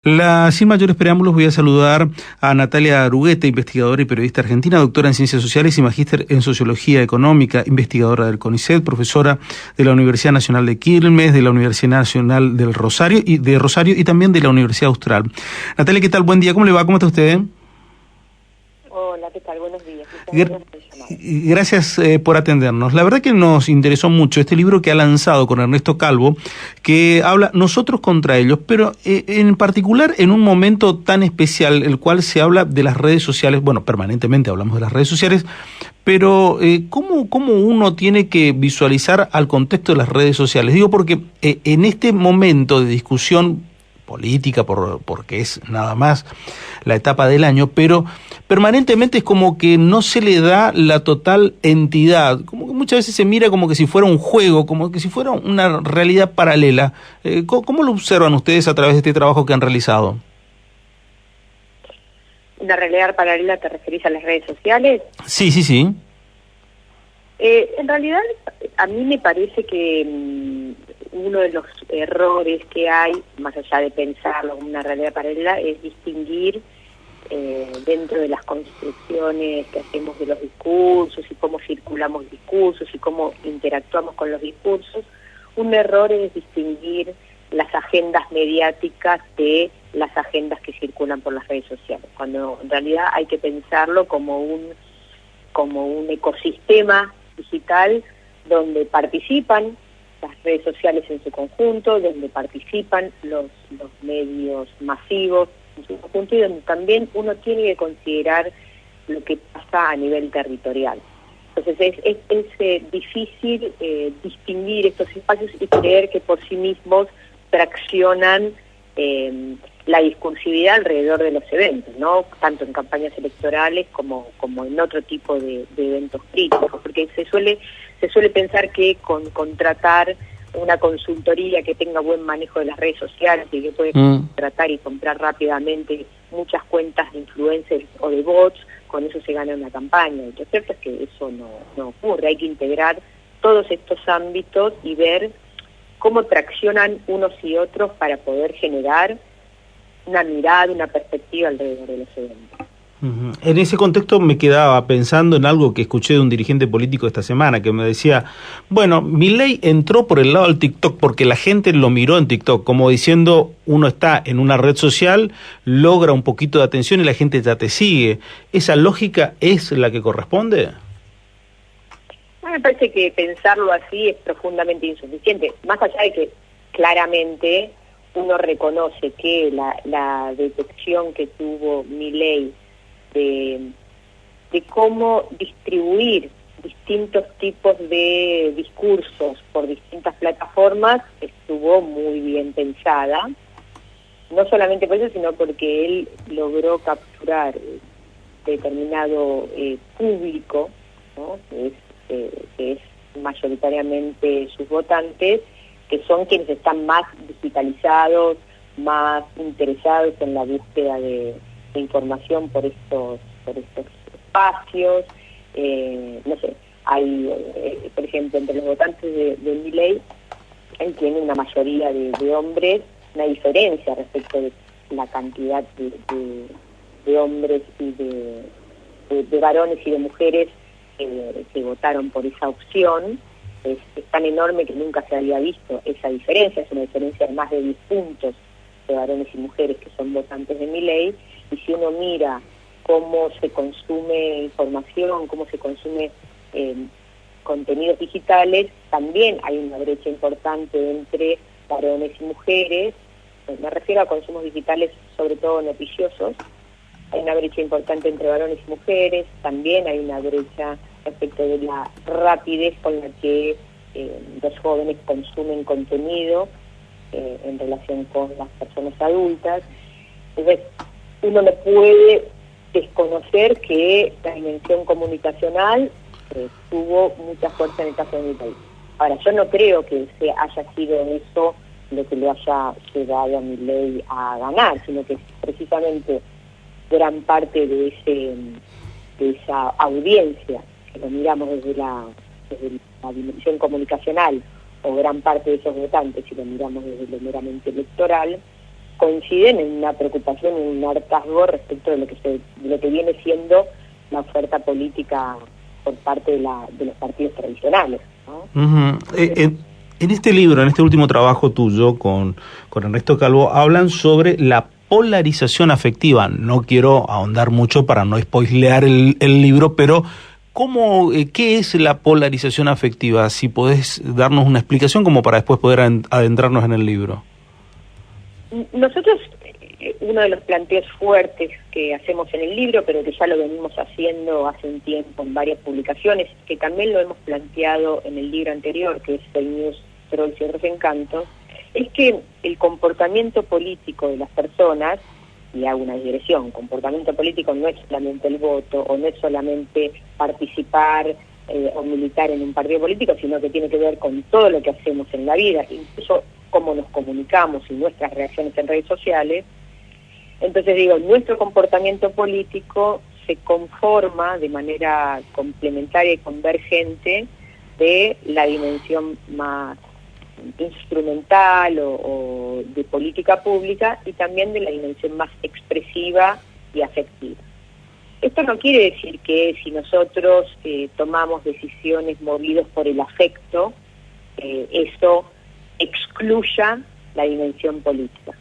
Sin mayores preámbulos voy a saludar a Natalia Aruguete, investigadora y periodista argentina, doctora en Ciencias Sociales y magíster en Sociología Económica, investigadora del CONICET, profesora de la Universidad Nacional de Quilmes, de la Universidad Nacional del Rosario y también de la Universidad Austral. Natalia, ¿qué tal? Buen día, ¿cómo le va? ¿Cómo está usted? Hola, ¿qué tal? Buenos días. Gracias por atendernos. La verdad que nos interesó mucho este libro que ha lanzado con Ernesto Calvo, que habla nosotros contra ellos, pero en particular en un momento tan especial, el cual se habla de las redes sociales. Bueno, permanentemente hablamos de las redes sociales, pero ¿cómo uno tiene que visualizar al contexto de las redes sociales? Digo porque en este momento de discusión política, porque es nada más la etapa del año, pero permanentemente es como que no se le da la total entidad, como que muchas veces se mira como que si fuera un juego, como que si fuera una realidad paralela. ¿Cómo lo observan ustedes a través de este trabajo que han realizado? ¿Una realidad paralela te referís a las redes sociales? Sí, sí, sí. En realidad, a mí me parece que uno de los errores que hay, más allá de pensarlo como una realidad paralela, es distinguir dentro de las construcciones que hacemos de los discursos y cómo circulamos discursos y cómo interactuamos con los discursos. Un error es distinguir las agendas mediáticas de las agendas que circulan por las redes sociales, cuando en realidad hay que pensarlo como un ecosistema digital donde participan las redes sociales en su conjunto, donde participan los medios masivos en su conjunto y donde también uno tiene que considerar lo que pasa a nivel territorial. Entonces es difícil distinguir estos espacios y creer que por sí mismos traccionan la discursividad alrededor de los eventos, ¿no? Tanto en campañas electorales como en otro tipo de eventos críticos, porque se suele pensar que con contratar una consultoría que tenga buen manejo de las redes sociales y que puede contratar y comprar rápidamente muchas cuentas de influencers o de bots, con eso se gana una campaña. Y lo cierto es que eso no ocurre. Hay que integrar todos estos ámbitos y ver cómo traccionan unos y otros para poder generar una mirada, una perspectiva alrededor de los eventos. En ese contexto me quedaba pensando en algo que escuché de un dirigente político esta semana, que me decía, bueno, Milei entró por el lado del TikTok porque la gente lo miró en TikTok, como diciendo, uno está en una red social, logra un poquito de atención y la gente ya te sigue. ¿Esa lógica es la que corresponde? Me parece que pensarlo así es profundamente insuficiente, más allá de que claramente uno reconoce que la detección que tuvo Milei de cómo distribuir distintos tipos de discursos por distintas plataformas estuvo muy bien pensada, no solamente por eso, sino porque él logró capturar determinado público, ¿no? que es mayoritariamente sus votantes, que son quienes están más digitalizados, más interesados en la búsqueda de información por estos espacios. No sé, hay, por ejemplo, entre los votantes de Milei, él tiene una mayoría de hombres, una diferencia respecto de la cantidad de hombres y de varones y de mujeres que votaron por esa opción. Es tan enorme que nunca se había visto esa diferencia, es una diferencia de más de 10 puntos de varones y mujeres que son votantes de Milei, y si uno mira cómo se consume información, cómo se consume contenidos digitales, también hay una brecha importante entre varones y mujeres. Me refiero a consumos digitales sobre todo noticiosos. Hay una brecha importante entre varones y mujeres, también hay una brecha respecto de la rapidez con la que los jóvenes consumen contenido en relación con las personas adultas. Entonces, uno no puede desconocer que la dimensión comunicacional tuvo mucha fuerza en el caso de mi país. Ahora, yo no creo que haya sido eso lo que le haya llevado a Milei a ganar, sino que precisamente gran parte de esa audiencia, que lo miramos desde la dimensión comunicacional, o gran parte de esos votantes, si lo miramos desde lo meramente electoral, coinciden en una preocupación, en un hartazgo respecto de lo que viene siendo la oferta política por parte de los partidos tradicionales, ¿no? Uh-huh. En este libro, en este último trabajo tuyo con Ernesto Calvo, hablan sobre la polarización afectiva. No quiero ahondar mucho para no spoilear el libro, pero ¿qué es la polarización afectiva? Si podés darnos una explicación como para después poder adentrarnos en el libro. Nosotros, uno de los planteos fuertes que hacemos en el libro, pero que ya lo venimos haciendo hace un tiempo en varias publicaciones, que también lo hemos planteado en el libro anterior, que es Fake News, Trolls y otros encantos, es que el comportamiento político de las personas, y hago una digresión, comportamiento político no es solamente el voto, o no es solamente participar o militar en un partido político, sino que tiene que ver con todo lo que hacemos en la vida, incluso cómo nos comunicamos y nuestras reacciones en redes sociales. Entonces digo, nuestro comportamiento político se conforma de manera complementaria y convergente de la dimensión más instrumental o de política pública y también de la dimensión más expresiva y afectiva. Esto no quiere decir que si nosotros tomamos decisiones movidos por el afecto, eso excluya la dimensión política.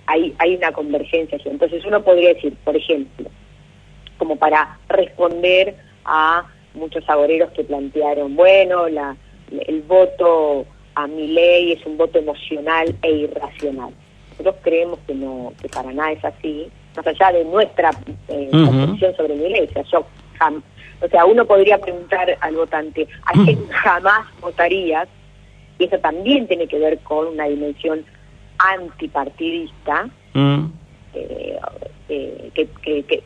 Hay una convergencia aquí. Entonces uno podría decir, por ejemplo, como para responder a muchos agoreros que plantearon, bueno, el voto a Milei es un voto emocional e irracional. Nosotros creemos que para nada es así, más allá de nuestra concepción sobre Milei. O sea, uno podría preguntar al votante, ¿a quién jamás votarías? Y eso también tiene que ver con una dimensión antipartidista,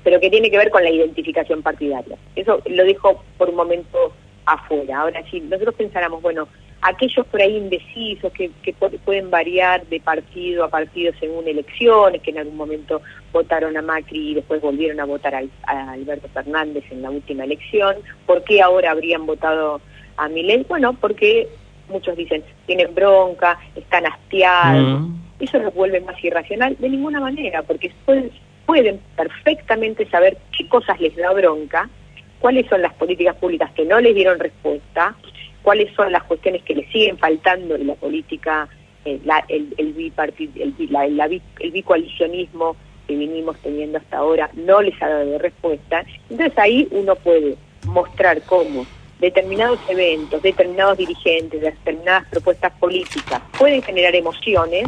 pero que tiene que ver con la identificación partidaria. Eso lo dejo por un momento afuera. Ahora, si nosotros pensáramos, bueno, aquellos por ahí indecisos que pueden variar de partido a partido según elecciones, que en algún momento votaron a Macri y después volvieron a votar a Alberto Fernández en la última elección, ¿por qué ahora habrían votado a Milei? Bueno, porque muchos dicen, tienen bronca, están hastiados. Eso los vuelve más irracional. De ninguna manera, porque pueden perfectamente saber qué cosas les da bronca, cuáles son las políticas públicas que no les dieron respuesta, cuáles son las cuestiones que les siguen faltando en la política, el bicoalicionismo que vinimos teniendo hasta ahora no les ha dado respuesta. Entonces ahí uno puede mostrar cómo determinados eventos, determinados dirigentes, determinadas propuestas políticas pueden generar emociones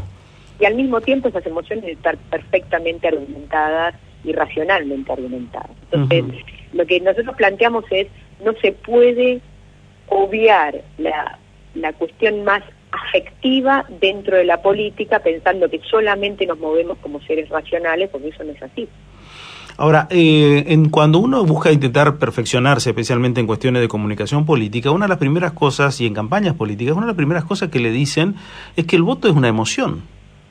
y al mismo tiempo esas emociones están perfectamente argumentadas y racionalmente argumentadas. Entonces, lo que nosotros planteamos es, no se puede obviar la cuestión más afectiva dentro de la política pensando que solamente nos movemos como seres racionales, porque eso no es así. Ahora, cuando uno busca intentar perfeccionarse, especialmente en cuestiones de comunicación política, una de las primeras cosas, y en campañas políticas, una de las primeras cosas que le dicen es que el voto es una emoción,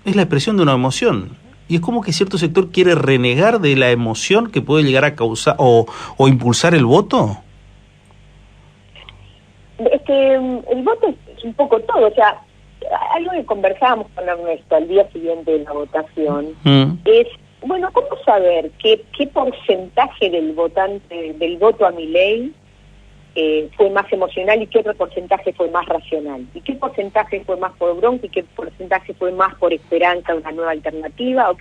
es la expresión de una emoción. Y es como que cierto sector quiere renegar de la emoción que puede llegar a causar o impulsar el voto. El voto es un poco todo, o sea, algo que conversábamos con Ernesto al día siguiente de la votación es, bueno, ¿cómo saber qué porcentaje del voto a Milei fue más emocional y qué otro porcentaje fue más racional? ¿Y qué porcentaje fue más por bronca y qué porcentaje fue más por esperanza de una nueva alternativa?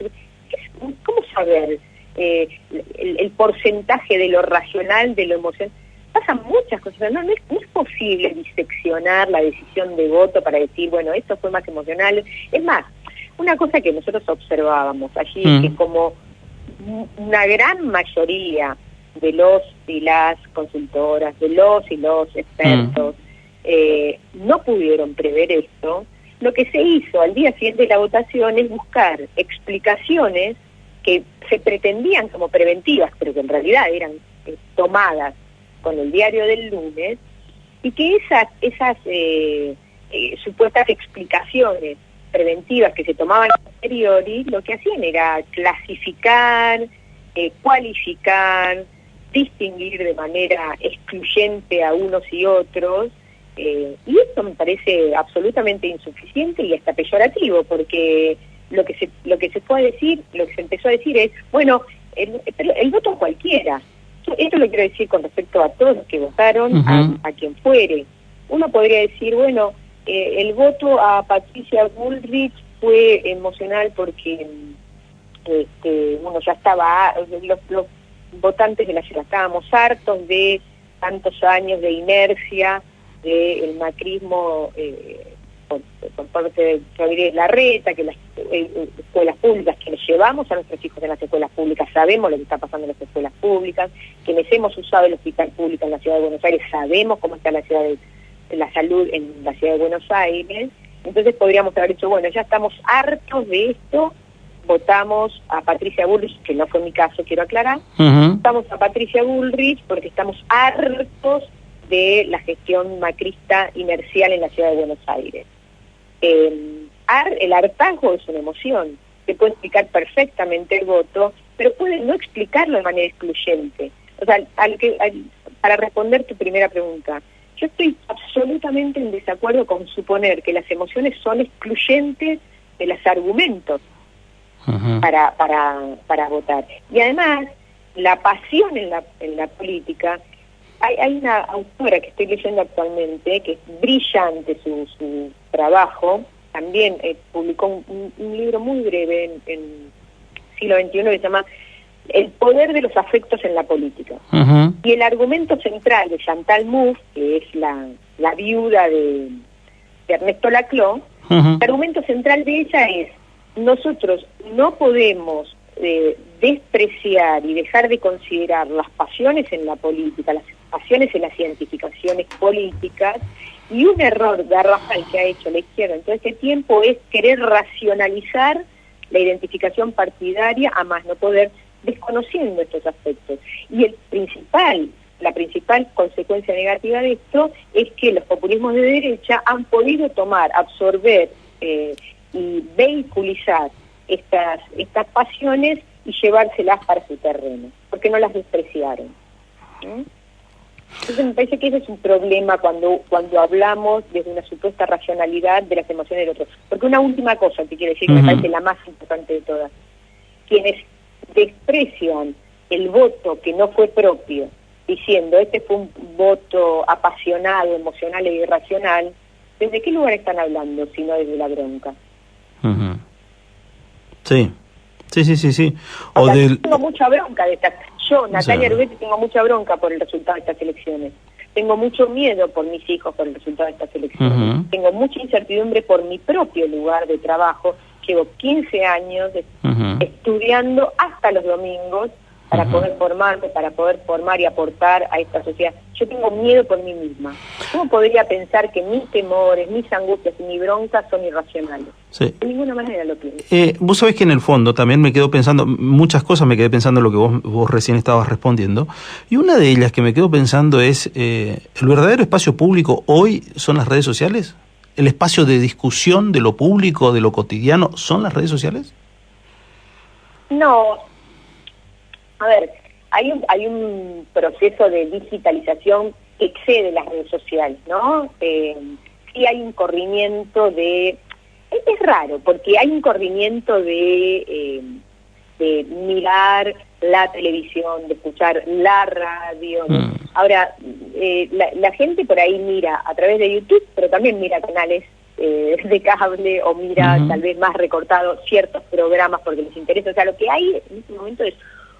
¿Cómo saber el porcentaje de lo racional, de lo emocional? Pasan muchas cosas, no es posible diseccionar la decisión de voto para decir, bueno, esto fue más emocional. Es más, una cosa que nosotros observábamos allí es que como una gran mayoría de los y las consultoras, de los y los expertos, no pudieron prever esto, lo que se hizo al día siguiente de la votación es buscar explicaciones que se pretendían como preventivas, pero que en realidad eran tomadas con el diario del lunes, y que esas supuestas explicaciones preventivas que se tomaban a posteriori, lo que hacían era clasificar, cualificar, distinguir de manera excluyente a unos y otros, y esto me parece absolutamente insuficiente y hasta peyorativo, porque lo que se fue a decir, lo que se empezó a decir es, bueno, el voto a cualquiera. Esto lo quiero decir con respecto a todos los que votaron, a quien fuere. Uno podría decir, bueno, el voto a Patricia Bullrich fue emocional porque uno ya estaba, los votantes de la ciudad estábamos hartos de tantos años de inercia del macrismo por parte de Rodríguez Larreta, que las escuelas públicas, quienes llevamos a nuestros hijos en las escuelas públicas, sabemos lo que está pasando en las escuelas públicas, quienes hemos usado el hospital público en la ciudad de Buenos Aires, sabemos cómo está la salud en la ciudad de Buenos Aires. Entonces podríamos haber dicho, bueno, ya estamos hartos de esto, votamos a Patricia Bullrich, que no fue mi caso, quiero aclarar, votamos a Patricia Bullrich porque estamos hartos de la gestión macrista inercial en la ciudad de Buenos Aires. El hartazgo es una emoción, se puede explicar perfectamente el voto, pero puede no explicarlo de manera excluyente. O sea, para responder tu primera pregunta, yo estoy absolutamente en desacuerdo con suponer que las emociones son excluyentes de los argumentos para votar. Y además, la pasión en la política, hay una autora que estoy leyendo actualmente, que es brillante su trabajo, también publicó un libro muy breve en siglo XXI que se llama El poder de los afectos en la política. Y el argumento central de Chantal Mouffe, que es la viuda de Ernesto Laclau, el argumento central de ella es: nosotros no podemos despreciar y dejar de considerar las pasiones en la política, las pasiones en las identificaciones políticas, y un error garrafal que ha hecho la izquierda en todo este tiempo es querer racionalizar la identificación partidaria a más no poder, desconociendo estos aspectos. Y la principal consecuencia negativa de esto es que los populismos de derecha han podido absorber y vehiculizar estas pasiones y llevárselas para su terreno, porque no las despreciaron. Entonces me parece que ese es un problema cuando hablamos desde una supuesta racionalidad de las emociones del otro. Porque una última cosa que quiero decir, que me parece la más importante de todas: quienes desprecian el voto que no fue propio, diciendo este fue un voto apasionado, emocional e irracional, ¿desde qué lugar están hablando si no desde la bronca? Sí. Tengo mucha bronca de estas. Yo, Natalia Rubetti, tengo mucha bronca por el resultado de estas elecciones. Tengo mucho miedo por mis hijos por el resultado de estas elecciones. Tengo mucha incertidumbre por mi propio lugar de trabajo. Llevo 15 años estudiando hasta los domingos para poder formarme, para poder formar y aportar a esta sociedad. Yo tengo miedo por mí misma. ¿Cómo podría pensar que mis temores, mis angustias y mi bronca son irracionales? Sí. De ninguna manera lo pienso. Vos sabés que en el fondo también me quedo pensando, muchas cosas me quedé pensando en lo que vos recién estabas respondiendo, y una de ellas que me quedo pensando es, ¿el verdadero espacio público hoy son las redes sociales? ¿El espacio de discusión de lo público, de lo cotidiano, son las redes sociales? No. A ver, hay un proceso de digitalización que excede las redes sociales, ¿no? Sí hay un corrimiento de... Es raro, porque hay un corrimiento de mirar la televisión, de escuchar la radio. Ahora, la gente por ahí mira a través de YouTube, pero también mira canales de cable, o mira tal vez más recortado ciertos programas porque les interesa. O sea, lo que hay en este momento es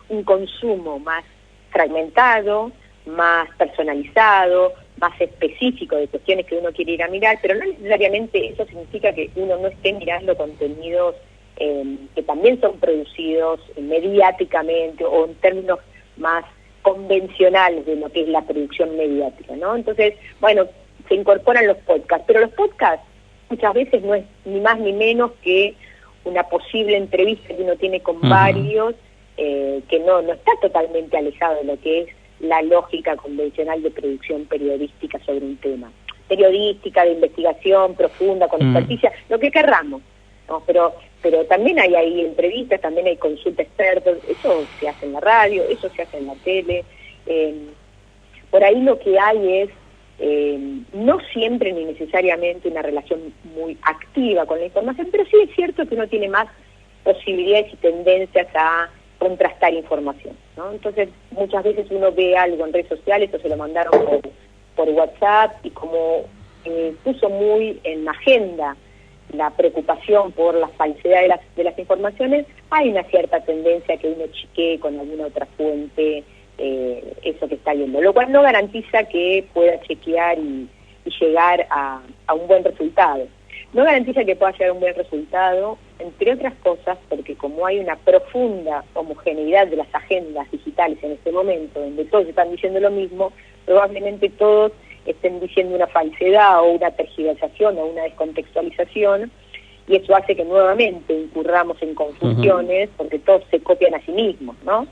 un consumo más fragmentado, más personalizado, más específico de cuestiones que uno quiere ir a mirar, pero no necesariamente eso significa que uno no esté mirando contenidos que también son producidos mediáticamente o en términos más convencionales de lo que es la producción mediática, ¿no? Entonces, bueno, se incorporan los podcasts, pero los podcasts muchas veces no es ni más ni menos que una posible entrevista que uno tiene con varios, que no está totalmente alejado de lo que es la lógica convencional de producción periodística sobre un tema. Periodística, de investigación profunda, con experticia, lo que querramos, ¿no? Pero también hay ahí entrevistas, también hay consulta expertos, eso se hace en la radio, eso se hace en la tele. Por ahí lo que hay es no siempre ni necesariamente una relación muy activa con la información, pero sí es cierto que uno tiene más posibilidades y tendencias a contrastar información, ¿no? Entonces, muchas veces uno ve algo en redes sociales o se lo mandaron por WhatsApp y como puso muy en la agenda la preocupación por la falsedad de las informaciones, hay una cierta tendencia a que uno chequee con alguna otra fuente eso que está viendo, lo cual no garantiza que pueda chequear y llegar a un buen resultado. No garantiza que pueda llegar a un buen resultado, entre otras cosas, porque como hay una profunda homogeneidad de las agendas digitales en este momento, donde todos están diciendo lo mismo, probablemente todos estén diciendo una falsedad o una tergiversación o una descontextualización, y eso hace que nuevamente incurramos en confusiones, porque todos se copian a sí mismos, ¿no?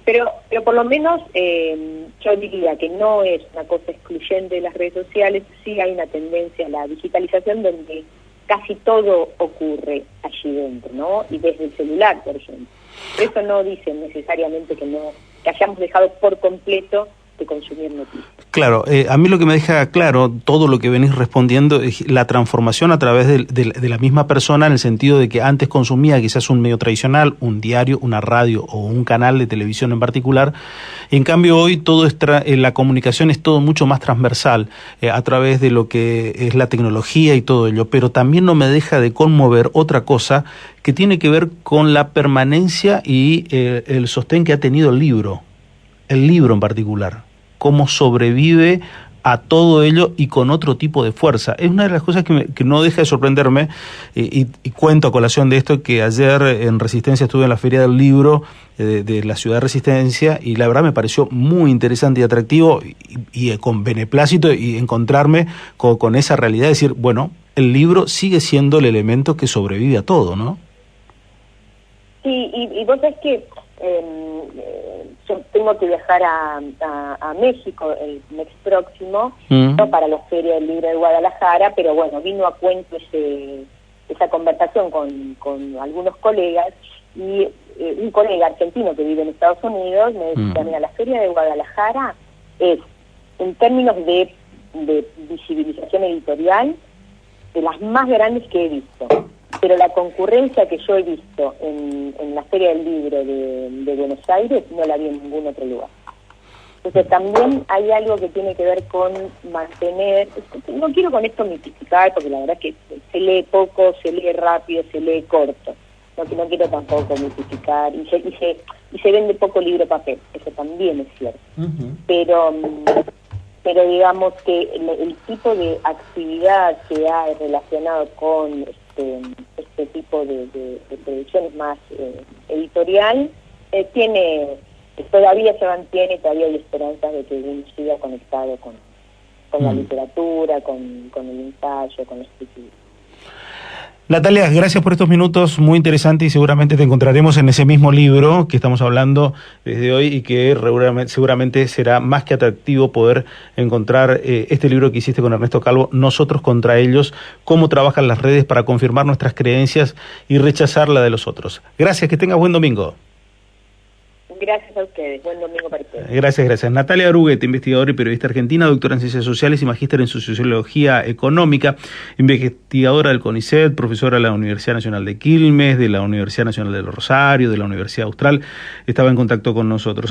Pero por lo menos yo diría que no es una cosa excluyente de las redes sociales, sí hay una tendencia a la digitalización donde casi todo ocurre allí dentro, ¿no? Y desde el celular, por ejemplo. Pero eso no dice necesariamente que hayamos dejado por completo de consumir noticias. Claro, a mí lo que me deja claro todo lo que venís respondiendo es la transformación a través de la misma persona, en el sentido de que antes consumía quizás un medio tradicional, un diario, una radio o un canal de televisión en particular. En cambio hoy todo la comunicación es todo mucho más transversal a través de lo que es la tecnología y todo ello, pero también no me deja de conmover otra cosa que tiene que ver con la permanencia y el sostén que ha tenido el libro en particular. Cómo sobrevive a todo ello y con otro tipo de fuerza. Es una de las cosas que no deja de sorprenderme, y cuento a colación de esto que ayer en Resistencia estuve en la Feria del Libro de la ciudad de Resistencia, y la verdad me pareció muy interesante y atractivo y con beneplácito y encontrarme con esa realidad de decir, bueno, el libro sigue siendo el elemento que sobrevive a todo, ¿no? Sí, y vos sabés que yo tengo que viajar a México el mes próximo, no para la Feria del Libro de Guadalajara, pero bueno, vino a cuento esa conversación con algunos colegas, y un colega argentino que vive en Estados Unidos me decía, mira, la Feria de Guadalajara es, en términos de visibilización editorial, de las más grandes que he visto. Pero la concurrencia que yo he visto en la Feria del Libro de Buenos Aires no la vi en ningún otro lugar. Entonces también hay algo que tiene que ver con mantener, no quiero con esto mitificar, porque la verdad que se lee poco, se lee rápido, se lee corto, no quiero tampoco mitificar, y se vende poco libro papel, eso también es cierto. Pero digamos que el tipo de actividad que hay relacionado con este tipo de producciones más editorial, todavía se mantiene, todavía hay esperanzas de que uno siga conectado con la literatura, con el ensayo, con la escritura. Natalia, gracias por estos minutos, muy interesante, y seguramente te encontraremos en ese mismo libro que estamos hablando desde hoy, y que seguramente será más que atractivo poder encontrar este libro que hiciste con Ernesto Calvo, Nosotros contra ellos, cómo trabajan las redes para confirmar nuestras creencias y rechazar la de los otros. Gracias, que tengas buen domingo. Gracias a ustedes, buen domingo para ustedes. Gracias. Natalia Aruguete, investigadora y periodista argentina, doctora en Ciencias Sociales y magíster en Sociología Económica, investigadora del CONICET, profesora de la Universidad Nacional de Quilmes, de la Universidad Nacional de Rosario, de la Universidad Austral, estaba en contacto con nosotros.